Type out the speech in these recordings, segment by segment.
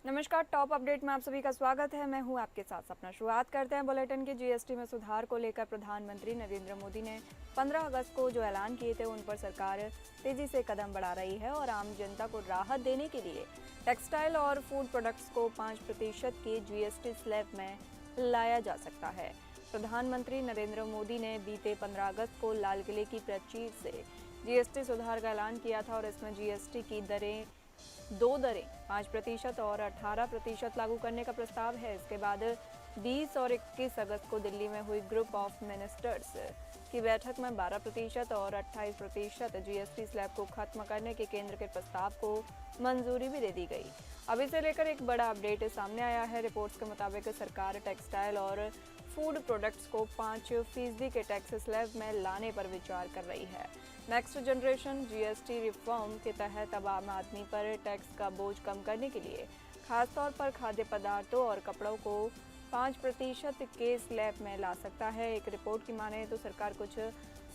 नमस्कार, top update में आप सभी का स्वागत है। मैं हूं आपके साथ सपना। शुरुआत करते हैं बुलेटिन की। जीएसटी में सुधार को लेकर प्रधानमंत्री नरेंद्र मोदी ने 15 अगस्त को जो ऐलान किए थे, उन पर सरकार तेजी से कदम बढ़ा रही है और आम जनता को राहत देने के लिए टेक्सटाइल और फूड प्रोडक्ट्स को 5% के जीएसटी स्लैब में लाया जा सकता है। प्रधानमंत्री नरेंद्र मोदी ने बीते 15 अगस्त को लाल किले की प्राचीर से जीएसटी सुधार का ऐलान किया था और इसमें जीएसटी की दो दरें 5% और 18% लागू करने का प्रस्ताव है। इसके बाद 20 और 21 अगस्त को दिल्ली में हुई ग्रुप ऑफ मिनिस्टर्स की बैठक में 12% और 28% जीएसटी स्लैब को खत्म करने के केंद्र के प्रस्ताव को मंजूरी भी दे दी गई। अब इसे लेकर एक बड़ा अपडेट सामने आया है। रिपोर्ट्स के मुताबिक सरकार टेक्सटाइल और फूड प्रोडक्ट्स को 5% के टैक्स स्लैब में लाने पर विचार कर रही है। नेक्स्ट जनरेशन जीएसटी रिफॉर्म के तहत अब आम आदमी पर टैक्स का बोझ कम करने के लिए खासतौर पर खाद्य पदार्थों और कपड़ों को 5% के स्लैब में ला सकता है। एक रिपोर्ट की माने तो सरकार कुछ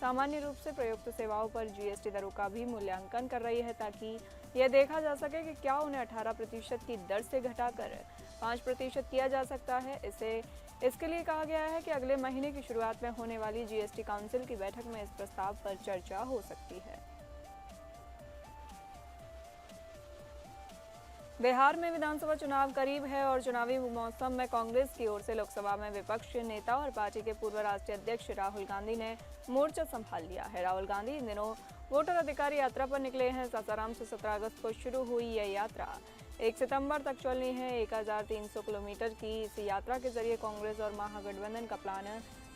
सामान्य रूप से प्रयुक्त सेवाओं पर जीएसटी दरों का भी मूल्यांकन कर रही है, ताकि यह देखा जा सके कि क्या उन्हें 18% की दर से घटाकर 5% किया जा सकता है। इसके लिए कहा गया है कि अगले महीने की शुरुआत में होने वाली जीएसटी काउंसिल की बैठक में इस प्रस्ताव पर चर्चा हो सकती है। बिहार में विधानसभा चुनाव करीब है और चुनावी मौसम में कांग्रेस की ओर से लोकसभा में विपक्ष नेता और पार्टी के पूर्व राष्ट्रीय अध्यक्ष राहुल गांधी ने मोर्चा संभाल लिया है। राहुल गांधी इन दिनों वोटर अधिकार यात्रा पर निकले हैं। सासाराम से 17 अगस्त को शुरू हुई यह यात्रा 1 सितंबर तक चलनी है। 1300 किलोमीटर की इस यात्रा के जरिए कांग्रेस और महागठबंधन का प्लान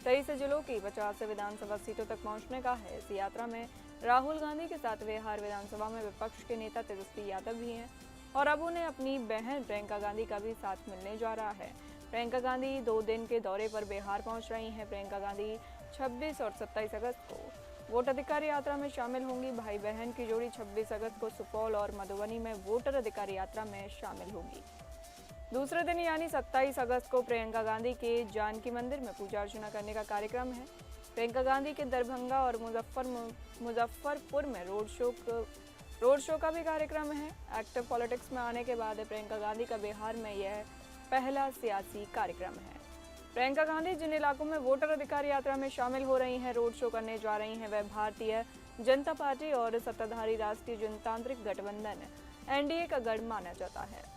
23 जिलों की 50 विधानसभा सीटों तक पहुंचने का है। इस यात्रा में राहुल गांधी के साथ बिहार विधानसभा में विपक्ष के नेता तेजस्वी यादव भी हैं और अब उन्हें अपनी बहन प्रियंका गांधी का भी साथ मिलने जा रहा है। प्रियंका गांधी 2 दिन के दौरे पर बिहार पहुंच रही हैं। प्रियंका गांधी 26 और 27 अगस्त को वोट अधिकार यात्रा में शामिल होंगी। भाई बहन की जोड़ी 26 अगस्त को सुपौल और मधुबनी में वोटर अधिकार यात्रा में शामिल होगी। दूसरे दिन यानी 27 अगस्त को प्रियंका गांधी के जानकी मंदिर में पूजा अर्चना करने का कार्यक्रम है। प्रियंका गांधी के दरभंगा और मुजफ्फरपुर में रोड शो का भी कार्यक्रम है। एक्टिव पॉलिटिक्स में आने के बाद प्रियंका गांधी का बिहार में यह पहला सियासी कार्यक्रम है। प्रियंका गांधी जिन इलाकों में वोटर अधिकार यात्रा में शामिल हो रही हैं, रोड शो करने जा रही हैं, वह भारतीय जनता पार्टी और सत्ताधारी राष्ट्रीय जनतांत्रिक गठबंधन एनडीए का गढ़ माना जाता है।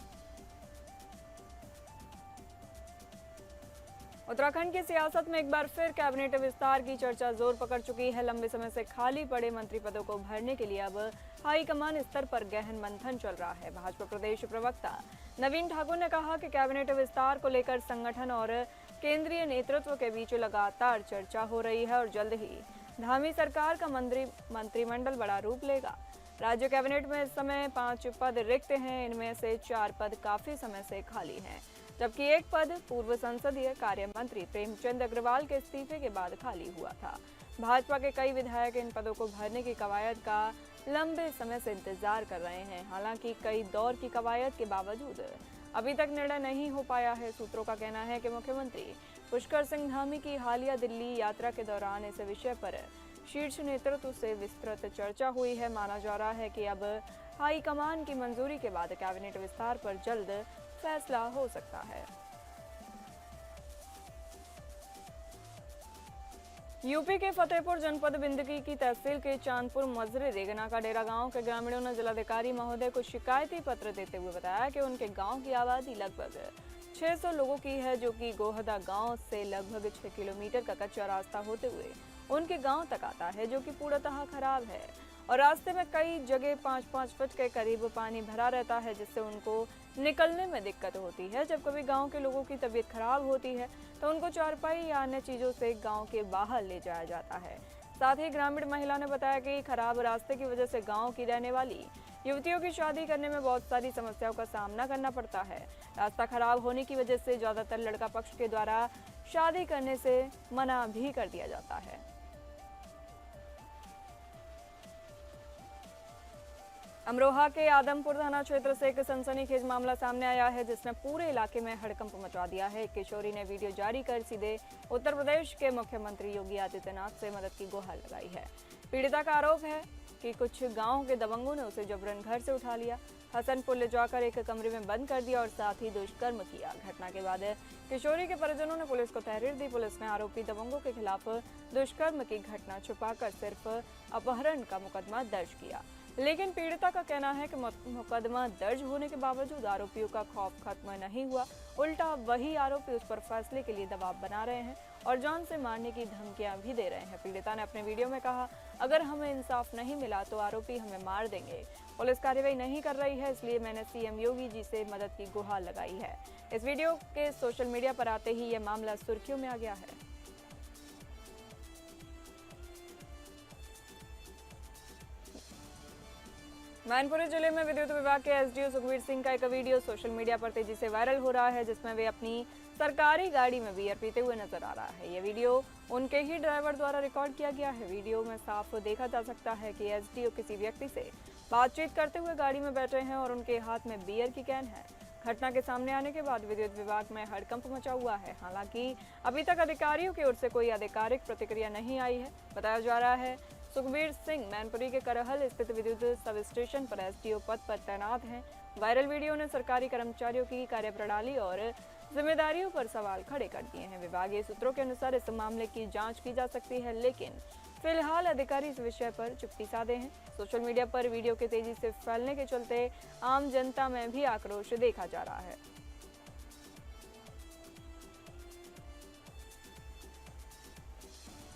उत्तराखंड की सियासत में एक बार फिर कैबिनेट विस्तार की चर्चा जोर पकड़ चुकी है। लंबे समय से खाली पड़े मंत्री पदों को भरने के लिए अब हाईकमान स्तर पर गहन मंथन चल रहा है। भाजपा प्रदेश प्रवक्ता नवीन ठाकुर ने कहा कि कैबिनेट विस्तार को लेकर संगठन और केंद्रीय नेतृत्व के बीच लगातार चर्चा हो रही है और जल्द ही धामी सरकार का मंत्रिमंडल बड़ा रूप लेगा। राज्य कैबिनेट में इस समय 5 पद रिक्त हैं। इनमें से 4 पद काफी समय से खाली हैं, जबकि एक पद पूर्व संसदीय कार्य मंत्री प्रेमचंद अग्रवाल के इस्तीफे के बाद खाली हुआ था। भाजपा के कई विधायक इन पदों को भरने की कवायद का लंबे समय से इंतजार कर रहे हैं। हालांकि कई दौर की कवायद के बावजूद अभी तक निर्णय नहीं हो पाया है। सूत्रों का कहना है कि मुख्यमंत्री पुष्कर सिंह धामी की हालिया दिल्ली यात्रा के दौरान इस विषय पर शीर्ष नेतृत्व से विस्तृत चर्चा हुई है। माना जा रहा है कि अब हाईकमान की मंजूरी के बाद कैबिनेट विस्तार पर जल्द फैसला हो सकता है। यूपी के फतेहपुर जनपद बिंदकी की तहसील के चांदपुर मजरे रेगना का डेरा गांव के ग्रामीणों ने जिलाधिकारी महोदय को शिकायती पत्र देते हुए बताया कि उनके गांव की आबादी लगभग 600 लोगों की है, जो कि गोहदा गांव से लगभग 6 किलोमीटर का कच्चा रास्ता होते हुए उनके गांव तक आता है, जो कि पूर्णतः खराब है और रास्ते में कई जगह 5-5 फुट के करीब पानी भरा रहता है, जिससे उनको निकलने में दिक्कत होती है। जब कभी गांव के लोगों की तबीयत खराब होती है तो उनको चारपाई या अन्य चीजों से गांव के बाहर ले जाया जाता है। साथ ही ग्रामीण महिला ने बताया कि खराब रास्ते की वजह से गांव की रहने वाली युवतियों की शादी करने में बहुत सारी समस्याओं का सामना करना पड़ता है। रास्ता खराब होने की वजह से ज्यादातर लड़का पक्ष के द्वारा शादी करने से मना भी कर दिया जाता है। अमरोहा के आदमपुर थाना क्षेत्र से एक सनसनीखेज मामला सामने आया है, जिसने पूरे इलाके में हड़कंप मचा दिया है। एक किशोरी ने वीडियो जारी कर सीधे उत्तर प्रदेश के मुख्यमंत्री योगी आदित्यनाथ से मदद की गुहार लगाई है। पीड़िता का आरोप है कि कुछ गांव के दबंगों ने उसे जबरन घर से उठा लिया। हसनपुर ले जाकर एक कमरे में बंद कर दिया और साथ ही दुष्कर्म किया। घटना के बाद किशोरी के परिजनों ने पुलिस को तहरीर दी। पुलिस ने आरोपी दबंगों के खिलाफ दुष्कर्म की घटना छुपाकर सिर्फ अपहरण का मुकदमा दर्ज किया, लेकिन पीड़िता का कहना है कि मुकदमा दर्ज होने के बावजूद आरोपियों का खौफ खत्म नहीं हुआ। उल्टा वही आरोपी उस पर फैसले के लिए दबाव बना रहे हैं और जान से मारने की धमकियां भी दे रहे हैं। पीड़िता ने अपने वीडियो में कहा, अगर हमें इंसाफ नहीं मिला तो आरोपी हमें मार देंगे। पुलिस कार्रवाई नहीं कर रही है, इसलिए मैंने सीएम योगी जी से मदद की गुहार लगाई है। इस वीडियो के सोशल मीडिया पर आते ही यह मामला सुर्खियों में आ गया है। मैनपुरी जिले में विद्युत विभाग के एसडीओ सुखबीर सिंह का एक वीडियो सोशल मीडिया पर तेजी से वायरल हो रहा है, जिसमें वे अपनी सरकारी गाड़ी में बियर पीते हुए नजर आ रहा है। ये वीडियो उनके ही ड्राइवर द्वारा रिकॉर्ड किया गया है। वीडियो में साफ देखा जा सकता है कि एसडीओ किसी व्यक्ति से बातचीत करते हुए गाड़ी में बैठे हैं और उनके हाथ में बियर की कैन है। घटना के सामने आने के बाद विद्युत विभाग में हड़कंप मचा हुआ है। हालांकि अभी तक अधिकारियों की ओर से कोई आधिकारिक प्रतिक्रिया नहीं आई है। बताया जा रहा है सुखबीर सिंह मैनपुरी के करहल स्थित विद्युत सब स्टेशन पर एसडीओ पद पर तैनात हैं। वायरल वीडियो ने सरकारी कर्मचारियों की कार्यप्रणाली और जिम्मेदारियों पर सवाल खड़े कर दिए हैं। विभागीय सूत्रों के अनुसार इस मामले की जांच की जा सकती है, लेकिन फिलहाल अधिकारी इस विषय पर चुप्पी साधे हैं। सोशल मीडिया पर वीडियो के तेजी से फैलने के चलते आम जनता में भी आक्रोश देखा जा रहा है।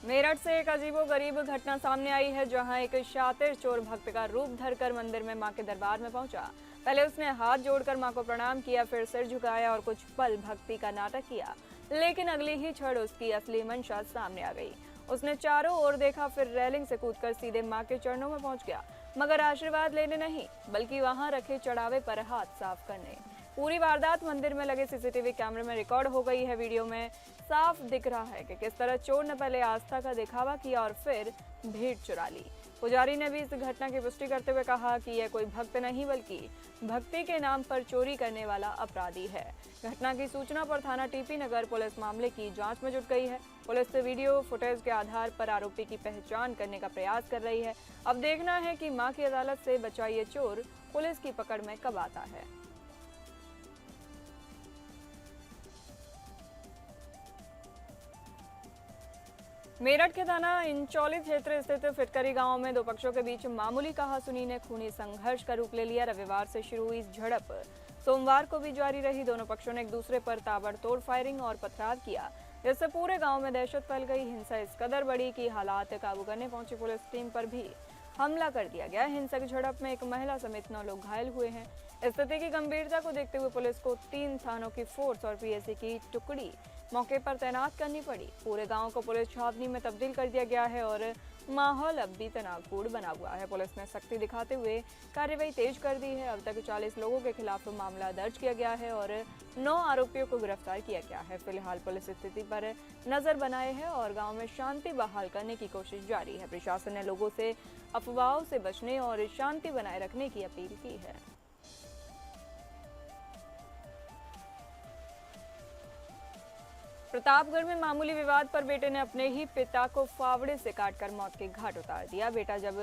मेरठ से एक अजीबोगरीब घटना सामने आई है, जहां एक शातिर चोर भक्त का रूप धरकर मंदिर में मां के दरबार में पहुंचा। पहले उसने हाथ जोड़कर मां को प्रणाम किया, फिर सिर झुकाया और कुछ पल भक्ति का नाटक किया, लेकिन अगली ही क्षण उसकी असली मंशा सामने आ गई। उसने चारों ओर देखा, फिर रेलिंग से कूदकर सीधे मां के चरणों में पहुंच गया, मगर आशीर्वाद लेने नहीं, बल्कि वहां रखे चढ़ावे पर हाथ साफ करने। पूरी वारदात मंदिर में लगे सीसीटीवी कैमरे में रिकॉर्ड हो गई है। वीडियो में साफ दिख रहा है कि किस तरह चोर ने पहले आस्था का दिखावा किया और फिर भीड़ चुरा ली। पुजारी ने भी इस घटना की पुष्टि करते हुए कहा कि यह कोई भक्त नहीं, बल्कि भक्ति के नाम पर चोरी करने वाला अपराधी है। घटना की सूचना पर थाना टीपी नगर पुलिस मामले की जांच में जुट गई है। पुलिस वीडियो फुटेज के आधार पर आरोपी की पहचान करने का प्रयास कर रही है। अब देखना है कि मां की अदालत से बचा ये चोर पुलिस की पकड़ में कब आता है। मेरठ के थाना इंचौली क्षेत्र स्थित फिटकरी गांव में दो पक्षों के बीच मामूली कहासुनी ने खूनी संघर्ष का रूप ले लिया। रविवार से शुरू हुई इस झड़प सोमवार को भी जारी रही। दोनों पक्षों ने एक दूसरे पर ताबड़तोड़ फायरिंग और पथराव किया, जिससे पूरे गांव में दहशत फैल गई। हिंसा इस कदर बढ़ी कि हालात काबू करने पहुंची पुलिस टीम पर भी हमला कर दिया गया। हिंसक झड़प में एक महिला समेत 9 लोग घायल हुए हैं। स्थिति की गंभीरता को देखते हुए पुलिस को 3 थानों की फोर्स और पीएससी की टुकड़ी मौके पर तैनात करनी पड़ी। पूरे गांव को पुलिस छावनी में तब्दील कर दिया गया है और माहौल अब भी तनावपूर्ण बना हुआ है। पुलिस ने सख्ती दिखाते हुए कार्रवाई तेज कर दी है। अब तक 40 लोगों के खिलाफ मामला दर्ज किया गया है और 9 आरोपियों को गिरफ्तार किया गया है। फिलहाल पुलिस स्थिति पर नजर बनाए है और गांव में शांति बहाल करने की कोशिश जारी है। प्रशासन ने लोगों से अफवाहों से बचने और शांति बनाए रखने की अपील की है। प्रतापगढ़ में मामूली विवाद पर बेटे ने अपने ही पिता को फावड़े से काटकर मौत के घाट उतार दिया। बेटा जब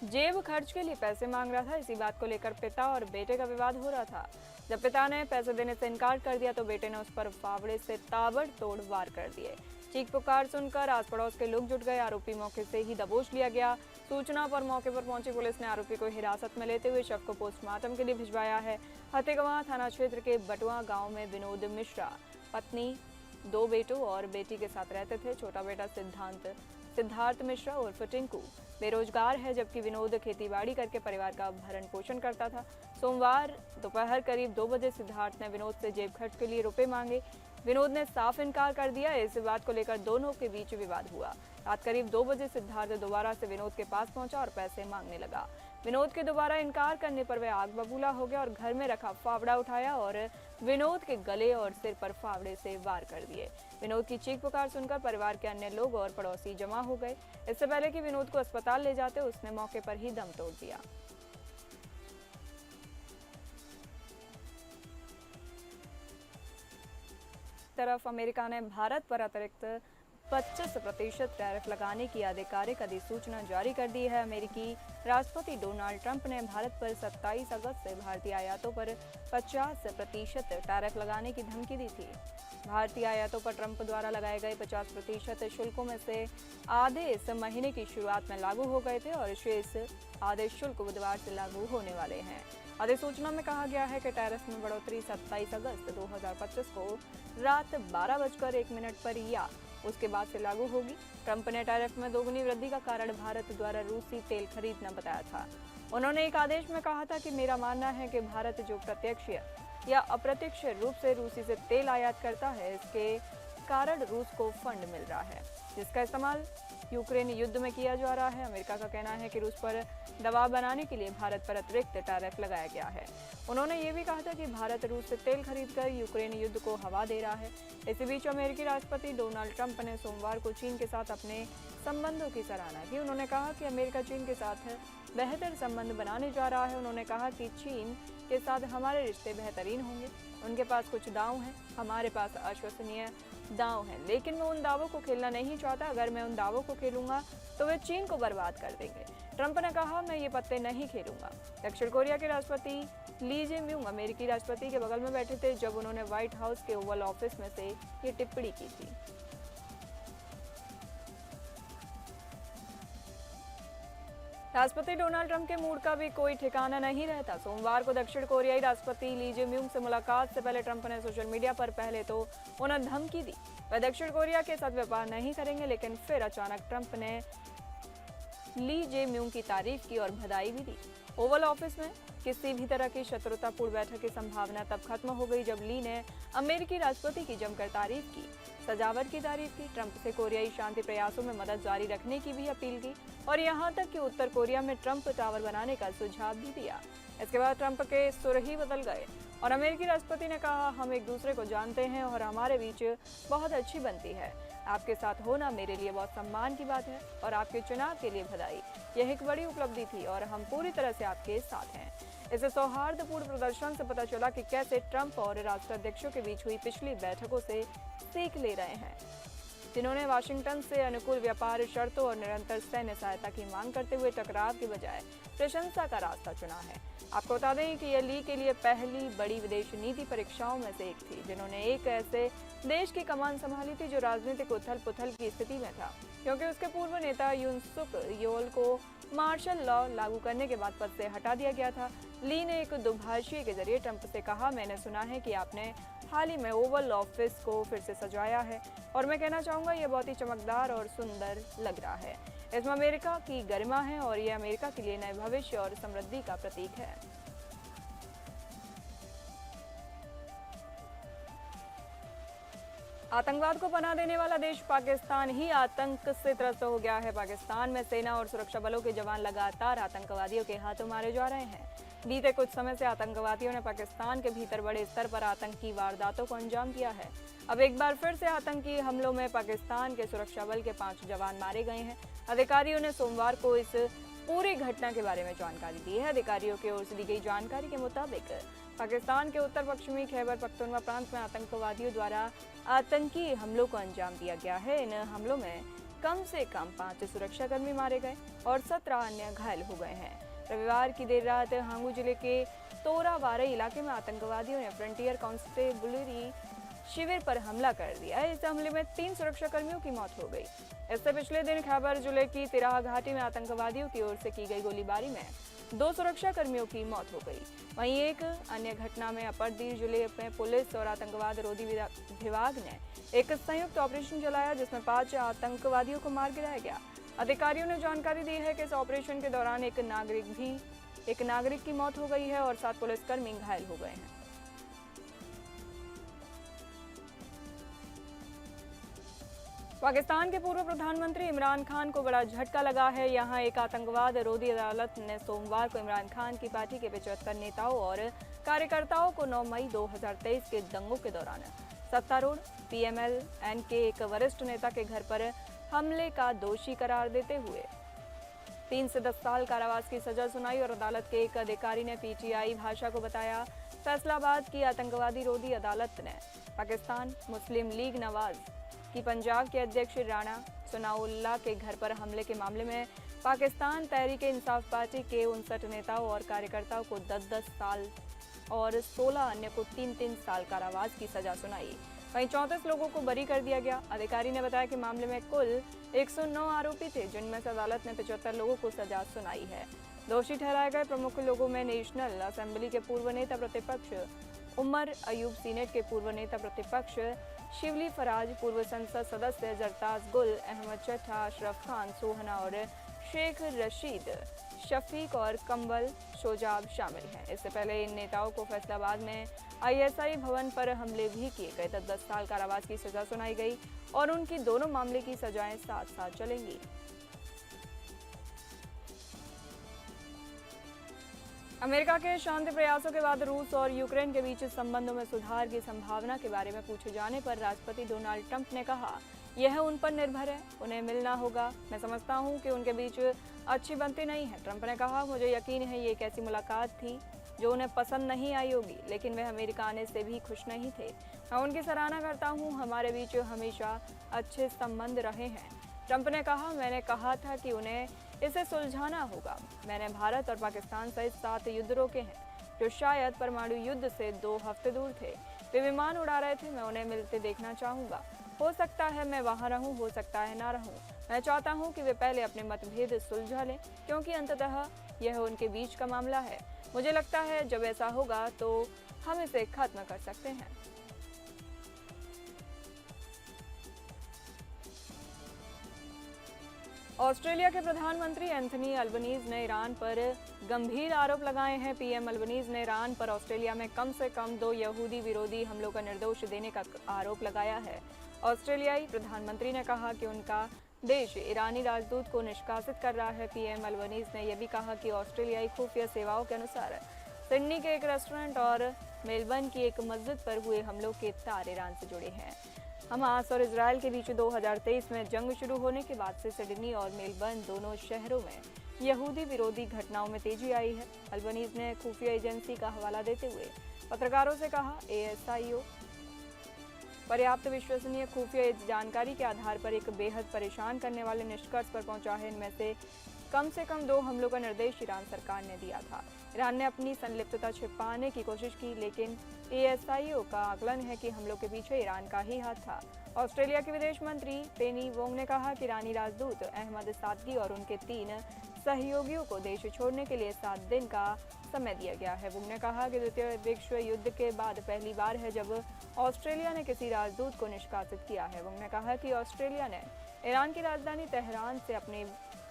जेब खर्च के लिए पैसे मांग रहा था, इसी बात को लेकर पिता और बेटे का विवाद हो रहा था। जब पिता ने पैसे देने से इनकार कर दिया तो बेटे ने उस पर फावड़े से ताबड़तोड़ वार कर दिए। चीख पुकार सुनकर आस पड़ोस के लोग जुट गए। आरोपी मौके से ही दबोच लिया गया। सूचना पर मौके पर पहुंची पुलिस ने आरोपी को हिरासत में लेते हुए शव को पोस्टमार्टम के लिए भिजवाया है। हतेगवां थाना क्षेत्र के बटुआ गाँव में विनोद मिश्रा पत्नी, 2 बेटों और बेटी के साथ रहते थे। छोटा बेटा सिद्धार्थ मिश्रा उर्फ टिंकू बेरोजगार है, जबकि विनोद खेतीबाड़ी करके परिवार का भरण पोषण करता था। सोमवार दोपहर करीब 2 बजे सिद्धार्थ ने विनोद से जेब खर्च के लिए रुपए मांगे। विनोद ने साफ इनकार कर दिया। इस बात को लेकर दोनों के बीच विवाद हुआ। रात करीब 2 बजे सिद्धार्थ दोबारा से विनोद के पास पहुंचा और पैसे मांगने लगा। विनोद के दोबारा इनकार करने पर वह आग बबूला हो गया और घर में रखा फावड़ा उठाया और विनोद के गले और सिर पर फावड़े से वार कर दिए। विनोद की चीख पुकार सुनकर परिवार के अन्य लोग और पड़ोसी जमा हो गए। इससे पहले कि विनोद को अस्पताल ले जाते, उसने मौके पर ही दम तोड़ दिया। तरफ अमेरिका ने भारत पर अतिरिक्त 25% टैरिफ लगाने की आधिकारिक अधिसूचना जारी कर दी है। अमेरिकी राष्ट्रपति डोनाल्ड ट्रंप ने भारत पर 27 अगस्त से भारतीय आयातों पर 50% टैरिफ लगाने की धमकी दी थी। भारतीय आयातों पर ट्रंप द्वारा लगाए गए 50% शुल्कों में से आधे इस महीने की शुरुआत में लागू हो गए थे और शेष आधे शुल्क बुधवार से लागू होने वाले हैं। अधिसूचना में कहा गया है कि टैरिफ में बढ़ोतरी 27 अगस्त 2025 को रात 12:01 पर या उसके बाद से लागू होगी। ट्रंप ने टैरिफ में दोगुनी वृद्धि का कारण भारत द्वारा रूसी तेल खरीदना बताया था। उन्होंने एक आदेश में कहा था कि मेरा मानना है कि भारत जो प्रत्यक्ष या अप्रत्यक्ष रूप से रूसी से तेल आयात करता है, इसके कारण रूस को फंड मिल रहा है जिसका इस्तेमाल यूक्रेन युद्ध में किया जा रहा है। अमेरिका का कहना है कि रूस पर दबाव बनाने के लिए भारत पर अतिरिक्त टैरिफ लगाया गया है। उन्होंने ये भी कहा था कि भारत रूस से तेल खरीदकर यूक्रेन युद्ध को हवा दे रहा है। इसी बीच अमेरिकी राष्ट्रपति डोनाल्ड ट्रंप ने सोमवार को चीन के साथ अपने संबंधों की सराहना की। उन्होंने कहा कि अमेरिका चीन के साथ बेहतर संबंध बनाने जा रहा है। उन्होंने कहा कि चीन के साथ हमारे रिश्ते बेहतरीन होंगे। उनके पास कुछ दांव हैं, हमारे पास अविश्वसनीय दांव हैं, लेकिन मैं उन दावों को खेलना नहीं चाहता। अगर मैं उन दावों को खेलूंगा तो वे चीन को बर्बाद कर देंगे। ट्रंप ने कहा, मैं ये पत्ते नहीं खेलूंगा। दक्षिण कोरिया के राष्ट्रपति ली जे म्यूंग अमेरिकी राष्ट्रपति के बगल में बैठे थे जब उन्होंने व्हाइट हाउस के ओवल ऑफिस में से ये टिप्पणी की थी। राष्ट्रपति डोनाल्ड ट्रंप के मूड का भी कोई ठिकाना नहीं रहता। सोमवार को दक्षिण कोरियाई राष्ट्रपति ली जे म्यूंग से मुलाकात से पहले ट्रंप ने सोशल मीडिया पर पहले तो उन्हें धमकी दी, वह दक्षिण कोरिया के साथ व्यापार नहीं करेंगे, लेकिन फिर अचानक ट्रंप ने ली जे म्यूंग की तारीफ की और बधाई भी दी। ओवल ऑफिस में किसी भी तरह की शत्रुतापूर्ण बैठक की संभावना तब खत्म हो गई जब ली ने अमेरिकी राष्ट्रपति की जमकर तारीफ की, सजावट की तारीफ की, ट्रंप से कोरियाई शांति प्रयासों में मदद जारी रखने की भी अपील की और यहां तक कि उत्तर कोरिया में ट्रंप टावर बनाने का सुझाव भी दिया। इसके बाद ट्रंप के सुर ही बदल गए और अमेरिकी राष्ट्रपति ने कहा, हम एक दूसरे को जानते हैं और हमारे बीच बहुत अच्छी बनती है। आपके साथ होना मेरे लिए बहुत सम्मान की बात है और आपके चुनाव के लिए बधाई। यह एक बड़ी उपलब्धि थी और हम पूरी तरह से आपके साथ हैं। इस सौहार्दपूर्ण प्रदर्शन से पता चला कि कैसे ट्रंप और राष्ट्राध्यक्षों के बीच हुई पिछली बैठकों से सीख ले रहे हैं, जिन्होंने वाशिंगटन से अनुकूल व्यापार शर्तों और निरंतर सैन्य सहायता की मांग करते हुए टकराव के बजाय प्रशंसा का रास्ता चुना है। आपको बता दें कि यह ली के लिए पहली बड़ी विदेश नीति परीक्षाओं में से एक थी, जिन्होंने एक ऐसे देश की कमान संभाली थी जो राजनीतिक उथल पुथल की स्थिति में था, क्योंकि उसके पूर्व नेता यून सुक योल को मार्शल लॉ लागू करने के बाद पद से हटा दिया गया था। ली ने एक दुभाषी के जरिए ट्रंप से कहा, मैंने सुना है कि आपने हाल ही में ओवल ऑफिस को फिर से सजाया है और मैं कहना चाहूँगा यह बहुत ही चमकदार और सुंदर लग रहा है। इसमें अमेरिका की गरिमा है और यह अमेरिका के लिए नए भविष्य और समृद्धि का प्रतीक है। आतंकवाद को पनाह देने वाला देश पाकिस्तान ही आतंक से त्रस्त हो गया है। पाकिस्तान में सेना और सुरक्षा बलों के जवान लगातार आतंकवादियों के हाथों मारे जा रहे हैं। बीते कुछ समय से आतंकवादियों ने पाकिस्तान के भीतर बड़े स्तर पर आतंकी वारदातों को अंजाम दिया है। अब एक बार फिर से आतंकी हमलों में पाकिस्तान के सुरक्षा बल के 5 जवान मारे गए हैं। अधिकारियों ने सोमवार को इस पूरी घटना के बारे में जानकारी दी है। अधिकारियों की ओर से दी गई जानकारी के मुताबिक पाकिस्तान के उत्तर पश्चिमी खैबर पख्तूनख्वा प्रांत में आतंकवादियों द्वारा आतंकी हमलों को अंजाम दिया गया है। इन हमलों में कम से कम 5 सुरक्षाकर्मी मारे गए और 17 अन्य घायल हो गए हैं। रविवार की देर रात हांगू जिले के तोरावारे इलाके में आतंकवादियों ने फ्रंटियर कांस्टेबुलरी शिविर पर हमला कर दिया। इस हमले में 3 सुरक्षाकर्मियों की मौत हो गई। इससे पिछले दिन खैबर जिले की तिराह घाटी में आतंकवादियों की ओर से की गई गोलीबारी में 2 सुरक्षाकर्मियों की मौत हो गई। वहीं एक अन्य घटना में अपरदीर जिले में पुलिस और आतंकवाद रोधी विभाग ने एक संयुक्त ऑपरेशन चलाया जिसमें 5 आतंकवादियों को मार गिराया गया। अधिकारियों ने जानकारी दी है कि इस ऑपरेशन के दौरान एक नागरिक की मौत हो गई है और 7 पुलिसकर्मी घायल हो गए हैं। पाकिस्तान के पूर्व प्रधानमंत्री इमरान खान को बड़ा झटका लगा है। यहां एक आतंकवाद रोधी अदालत ने सोमवार को इमरान खान की पार्टी के 75 नेताओं और कार्यकर्ताओं को 9 मई 2023 के दंगों के दौरान सत्तारूढ़ PMLN के एक वरिष्ठ नेता के घर पर हमले का दोषी करार देते हुए 3 से 10 साल कारावास की सजा सुनाई और अदालत के एक अधिकारी ने PTI भाषा को बताया, फैसलाबाद की आतंकवादी रोधी अदालत ने पाकिस्तान मुस्लिम लीग नवाज कि पंजाब के अध्यक्ष राणा सनाउल्लाह के घर पर हमले के मामले में पाकिस्तान तहरीक इंसाफ पार्टी के 59 नेताओं और कार्यकर्ताओं को 10-10 साल और 16 अन्य को 3-3 साल कारावास की सजा सुनाई। वहीं 34 लोगों को बरी कर दिया गया। अधिकारी ने बताया कि मामले में कुल 109 आरोपी थे, जिनमें से अदालत ने 75 लोगों को सजा सुनाई है। दोषी ठहराए गए प्रमुख लोगों में नेशनल असेंबली के पूर्व नेता प्रतिपक्ष उमर अयूब, सीनेट के पूर्व नेता प्रतिपक्ष शिवली फराज, पूर्व संसद सदस्य जरताज गुल, अहमद चट्टा, अशरफ खान, सोहना और शेख रशीद, शफीक और कंबल शोजाब शामिल हैं। इससे पहले इन नेताओं को फैसलाबाद में ISI भवन पर हमले भी किए गए। 10 साल कारावास की सजा सुनाई गई और उनकी दोनों मामले की सजाएं साथ-साथ चलेंगी। अमेरिका के शांति प्रयासों के बाद रूस और यूक्रेन के बीच संबंधों में सुधार की संभावना के बारे में पूछे जाने पर राष्ट्रपति डोनाल्ड ट्रंप ने कहा, यह उन पर निर्भर है, उन्हें मिलना होगा। मैं समझता हूं कि उनके बीच अच्छी बनती नहीं है। ट्रंप ने कहा, मुझे यकीन है ये एक ऐसी मुलाकात थी जो उन्हें पसंद नहीं आई होगी, लेकिन वे अमेरिका आने से भी खुश नहीं थे। मैं उनकी सराहना करता हूं, हमारे बीच हमेशा अच्छे संबंध रहे हैं। ट्रंप ने कहा, मैंने कहा था कि उन्हें इसे सुलझाना होगा। मैंने भारत और पाकिस्तान सहित 7 युद्ध रोके हैं, जो शायद परमाणु युद्ध से 2 हफ्ते दूर थे। वे विमान उड़ा रहे थे, मैं उन्हें मिलते देखना चाहूँगा। हो सकता है मैं वहाँ रहूँ, हो सकता है ना रहूँ। मैं चाहता हूँ कि वे पहले अपने मतभेद सुलझा लें, क्योंकि अंततः यह उनके बीच का मामला है। मुझे लगता है जब ऐसा होगा तो हम इसे खत्म कर सकते हैं। ऑस्ट्रेलिया के प्रधानमंत्री एंथनी अल्बनीज ने ईरान पर गंभीर आरोप लगाए हैं। पीएम अल्बनीज ने ईरान पर ऑस्ट्रेलिया में कम से कम 2 यहूदी विरोधी हमलों का निर्दोष देने का आरोप लगाया है। ऑस्ट्रेलियाई प्रधानमंत्री ने कहा कि उनका देश ईरानी राजदूत को निष्कासित कर रहा है। पीएम अल्बनीज ने यह भी कहा कि ऑस्ट्रेलियाई खुफिया सेवाओं के अनुसार सिडनी के एक रेस्टोरेंट और मेलबर्न की एक मस्जिद पर हुए हमलों के तार ईरान से जुड़े हैं। हमास और इजरायल के बीच 2023 में जंग शुरू होने के बाद से सिडनी और मेलबर्न दोनों शहरों में यहूदी विरोधी घटनाओं में तेजी आई है। अल्बनीज ने खुफिया एजेंसी का हवाला देते हुए पत्रकारों से कहा, ASIO पर्याप्त विश्वसनीय खुफिया जानकारी के आधार पर एक बेहद परेशान करने वाले निष्कर्ष पर पहुंचा है। इनमें से कम 2 हमलों का निर्देश ईरान सरकार ने दिया था। ईरान ने अपनी संलिप्तता छिपाने की कोशिश की, लेकिन ASIO का आकलन है कि हमलों के पीछे ईरान का ही हाथ था। ऑस्ट्रेलिया के विदेश मंत्री पेनी वोंग ने कहा कि ईरानी राजदूत अहमद सादगी और उनके 3 सहयोगियों को देश छोड़ने के लिए 7 दिन का समय दिया गया है। वोंग ने कहा कि द्वितीय विश्व युद्ध के बाद पहली बार है जब ऑस्ट्रेलिया ने किसी राजदूत को निष्कासित किया है। वोंग ने कहा कि ऑस्ट्रेलिया ने ईरान की राजधानी तेहरान से अपने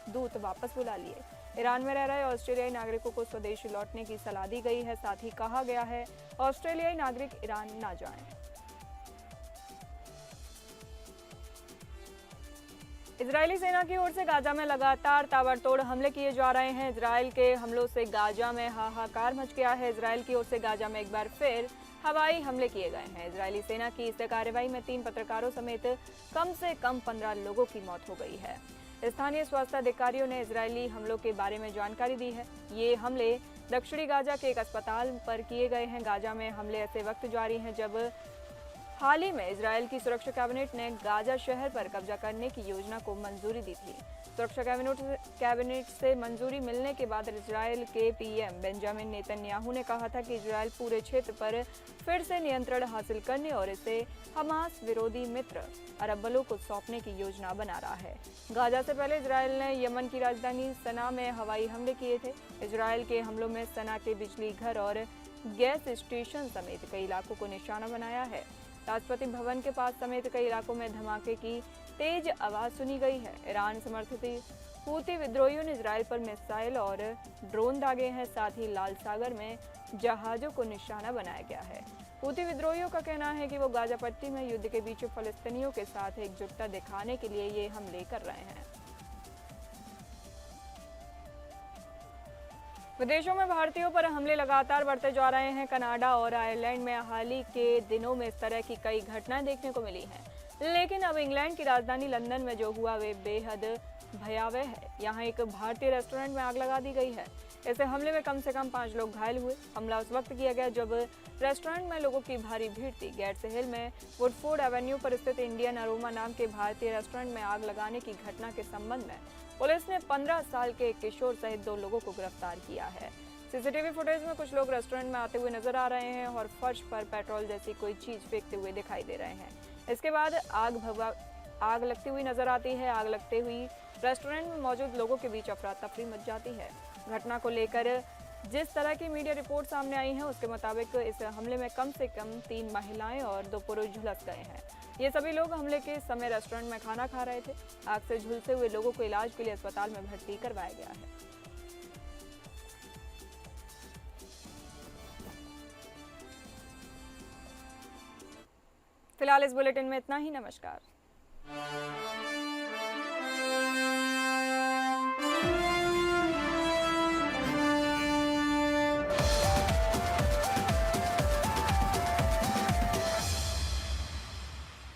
दूत वापस बुला लिए। ईरान में रह रहे ऑस्ट्रेलियाई नागरिकों को स्वदेश लौटने की सलाह दी गई है। साथ ही कहा गया है ऑस्ट्रेलियाई नागरिक ईरान ना जाएं। इजरायली सेना की ओर से गाजा में लगातार ताबड़तोड़ हमले किए जा रहे हैं। इजरायल के हमलों से गाजा में हाहाकार मच गया है। इजरायल की ओर से गाजा में एक बार फिर हवाई हमले किए गए हैं। इजरायली सेना की इस कार्रवाई में 3 पत्रकारों समेत कम से कम 15 लोगों की मौत हो गई है। स्थानीय स्वास्थ्य अधिकारियों ने इजरायली हमलों के बारे में जानकारी दी है। ये हमले दक्षिणी गाजा के एक अस्पताल पर किए गए हैं। गाजा में हमले ऐसे वक्त जारी हैं जब हाल ही में इजरायल की सुरक्षा कैबिनेट ने गाजा शहर पर कब्जा करने की योजना को मंजूरी दी थी। सुरक्षा कैबिनेट से मंजूरी मिलने के बाद इजरायल के पीएम बेंजामिन नेतन्याहू ने कहा था कि इजरायल पूरे क्षेत्र पर फिर से नियंत्रण हासिल करने और इसे हमास विरोधी मित्र अरब बलों को सौंपने की योजना बना रहा है। गाजा से पहले इजरायल ने यमन की राजधानी सना में हवाई हमले किए थे। इजरायल के हमलों में सना के बिजली घर और गैस स्टेशन समेत कई इलाकों को निशाना बनाया है। राष्ट्रपति भवन के पास समेत कई इलाकों में धमाके की तेज आवाज सुनी गई है। ईरान समर्थित हूती विद्रोहियों ने इजरायल पर मिसाइल और ड्रोन दागे हैं। साथ ही लाल सागर में जहाजों को निशाना बनाया गया है। हूती विद्रोहियों का कहना है कि वो गाजा पट्टी में युद्ध के बीच फलस्तीनियों के साथ एकजुटता दिखाने के लिए ये हमले कर रहे हैं। विदेशों में भारतीयों पर हमले लगातार बढ़ते जा रहे हैं। कनाडा और आयरलैंड में हाल ही के दिनों में इस तरह की कई घटनाएं देखने को मिली हैं, लेकिन अब इंग्लैंड की राजधानी लंदन में जो हुआ वे बेहद भयावह है। यहाँ एक भारतीय रेस्टोरेंट में आग लगा दी गई है। इस हमले में कम से कम 5 लोग घायल हुए। हमला उस वक्त किया गया जब रेस्टोरेंट में लोगों की भारी भीड़ थी। गेट्स हिल में वुडफोर्ड एवेन्यू पर स्थित इंडियन अरोमा नाम के भारतीय रेस्टोरेंट में आग लगाने की घटना के संबंध में पुलिस ने 15 साल के एक किशोर सहित 2 लोगों को गिरफ्तार किया है। सीसीटीवी फुटेज में कुछ लोग रेस्टोरेंट में आते हुए नजर आ रहे हैं और फर्श पर पेट्रोल जैसी कोई चीज फेंकते हुए दिखाई दे रहे हैं। इसके बाद आग लगती हुई नजर आती है। आग लगते हुई रेस्टोरेंट में मौजूद लोगों के बीच अफरा तफरी मच जाती है। घटना को लेकर जिस तरह की मीडिया रिपोर्ट सामने आई है उसके मुताबिक इस हमले में कम से कम 3 महिलाएं और 2 पुरुष झुलस गए हैं। ये सभी लोग हमले के समय रेस्टोरेंट में खाना खा रहे थे। आग से झुलसे हुए लोगों को इलाज के लिए अस्पताल में भर्ती करवाया गया है। फिलहाल इस बुलेटिन में इतना ही। नमस्कार।